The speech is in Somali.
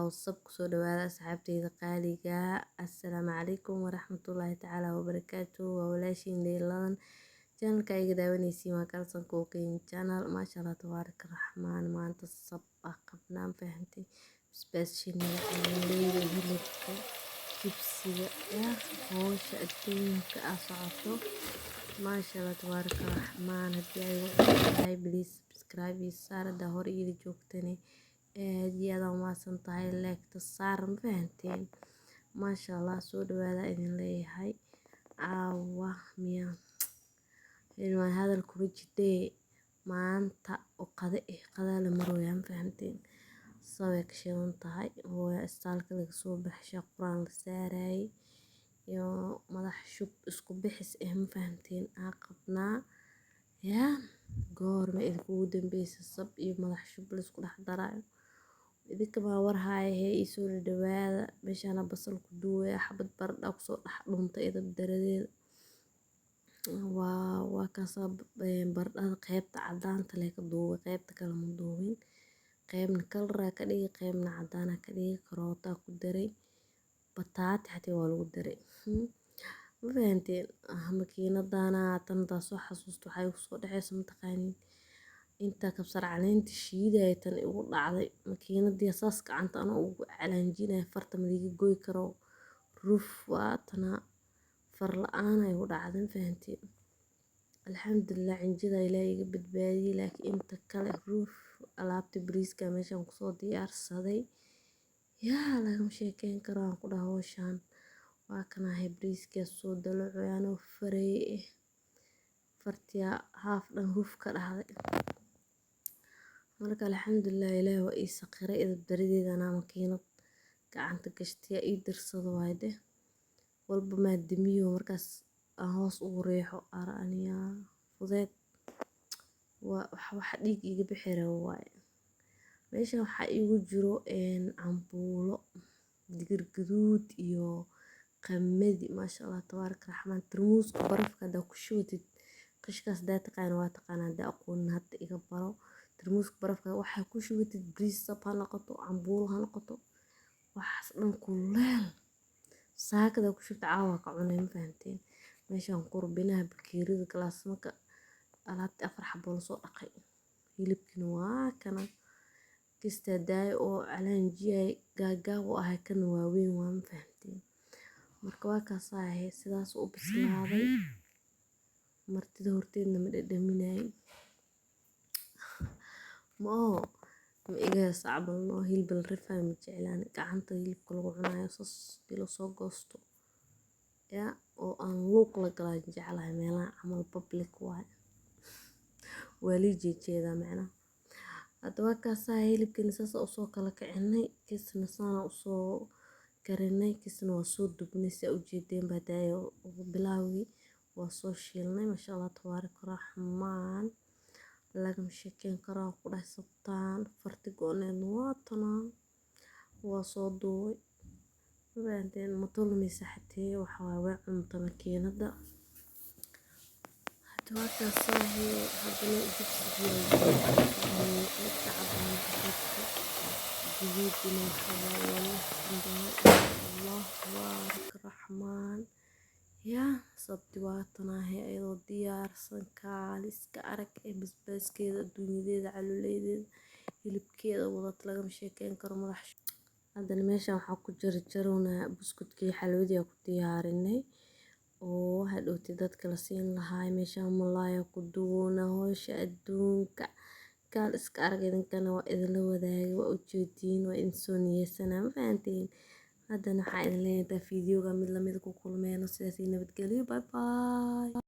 وصب كسو دوادا أصحابتي قاليقا. السلام عليكم ورحمة الله تعالى وبركاته وولاشين ليلان channel كايقا داوانيسي ما كالسان كوكين channel ما شاء الله تبارك الرحمن ما انت الصب قبنان فهمتي بس شيني ليلة هلبكا جبسي يا هوش أدونك أصعطو ما شاء الله تبارك الرحمن هدي هاي بليز سبسكرايب يسار دهور إيدي جوكتني هديada umaasan tahay leegta saar ma fahanteen maasha allah soo dhawaada idin leeyahay caawa miya waan hadal kuma jidee maanta oo qada la marooyaa ma fahanteen sabay ka shidan tahay hooya istaalka laga soo baxshay quraan la saaray iyo madax shub isku bixis ma fahanteen qabnaa yaa goorma idinku dambeysay sab iyo madax shub la isku dhex daraayo idinka ma war haaye isoo dhawaada meeshana basal ku duway xabad baradho ku soo dhax dhuntay idab daradeed waa ka sab baradhada qaybta cadaanta leh ka duway qaybta kale ma duwin qaybna kalra ka dhigay qaybna cadaan ka dhigay karoota ku daray bataati xataa waa lagu daray ma fahanteen makiinadana tan soo xasuusto waxay ku soo dhaxayso mataqaaniin inta kabsar caleenta shiiday tan ugu dhacday makiinadii asaas gacanta ana ugu calaanjinay farta madiga goy karo ruf waatana far la'aan ay u dhacday fahantiin alxamdulillah cinjida ilaahay iga badbaadiyay laakiin inta kale ruf alaabta bariiska meeshan ku soo diyaarsaday yaa laga sheekeyn karo aan ku dhaho hawshan waa kana hay bariiska soo dalacoyaan oo faray fartiya haaf dhan ruf ka dhacday marka alxamdulillah ilaahay waa ii saqiray idab daradeedana makiinad gacanta gashtiya ii dirsado waayde walba maa damiyo markaas aan hoos ugu reexo araniya fudeed wax dhiig iga bixi rabo waaye meeshan waxaa iigu jiro cambuulo digir gaduud iyo qamadi maasha allah tabaaraka raxmaan tarmuuska barafka hadaa ku shubatid qishkaas hadaa taqaana waa taqaanaa hadaa aqoonin hadda iga baro tarmuuska barafka waxaa ku shubatid bariis sab ha noqoto cambuulo ha noqoto waxaas dhan kuleel saakada ku shubta caawa ka cunay ma fahanteen meeshan qurbinaha bakeerida galaasmaka alaabta 4 xabo la soo dhaqay hilibkina waa kana kista daay oo calaanjiyay gaagaab oo ah kan waaweyn waa ma fahanteen marka waa kaas ahay sidaas u bislaaday martida horteedna ma dhadhaminay ma iga sacban oo hilib la rifay ma jeclaan gacanta hilibka lagu cunayo sas dilo soo goosto ya oo aan luuq la galaa jeclahay meelaha camal public waa jeeda macna hadda waa kaas ahay hilibkina saas u soo kala kicinay kisna sana u soo karinay kisna waa soo dubnay si u jeedeen badaayo bilawgi waa soo shiilnay masha Allah tabaaraka raxmaan laga sheekeyn karo ku dhahay sabtaan farti go'neen waatana waa soo duubay baadeen matulmi saxtee waxa waa cunto makiinada hadda waa kaas ahay hadana jibsiga جديدنا حوالي الله تبارك الرحمن يا صبتواتنا هي أيضا ديار سنكاليس كأرك بس كذا الدنيا ذي علوليد اللي بكذا وضت لقى مشاكين كرم رحش هذا الماشي وحكو جرجرونا بسكوت كي حلودي أكو ديارني وهادو تدات كلاسين لهاي ماشي هم الله يقدونا هوش أدونك قال iska arag idinkana waa idin wadaagay waa u jeedin waa in soo niyeysana ma fahanteen haddana waxaa idin leeyahay fiidiyowga mid la mid ku kulmeyno sidaas nabadgelyo bye bye